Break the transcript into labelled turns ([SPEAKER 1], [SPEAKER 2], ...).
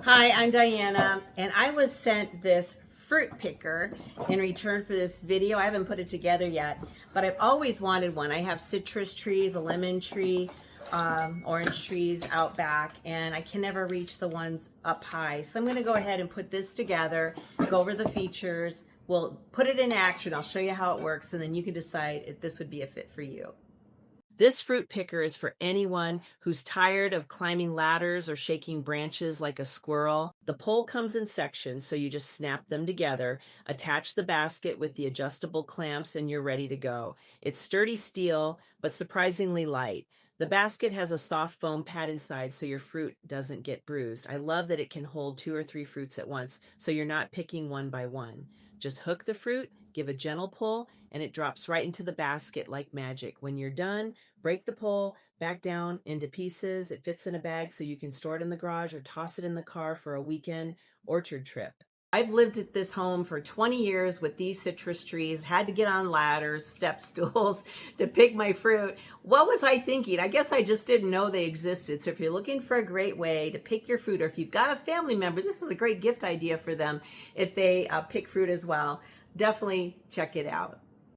[SPEAKER 1] Hi, I'm Diana, and I was sent this fruit picker in return for this video. I haven't put it together yet, but I've always wanted one. I have citrus trees, a lemon tree, orange trees out back, and I can never reach the ones up high. So I'm going to go ahead and put this together, go over the features. We'll put it in action. I'll show you how it works, and then you can decide if this would be a fit for you. This fruit picker is for anyone who's tired of climbing ladders or shaking branches like a squirrel. The pole comes in sections, so you just snap them together, attach the basket with the adjustable clamps, and you're ready to go. It's sturdy steel, but surprisingly light. The basket has a soft foam pad inside so your fruit doesn't get bruised. I love that it can hold 2 or 3 fruits at once, so you're not picking one by one. Just hook the fruit, give a gentle pull, and it drops right into the basket like magic. When you're done, break the pole back down into pieces. It fits in a bag so you can store it in the garage or toss it in the car for a weekend orchard trip. I've lived at this home for 20 years with these citrus trees, had to get on ladders, step stools to pick my fruit. What was I thinking? I guess I just didn't know they existed. So if you're looking for a great way to pick your fruit, or if you've got a family member, this is a great gift idea for them if they pick fruit as well. Definitely check it out.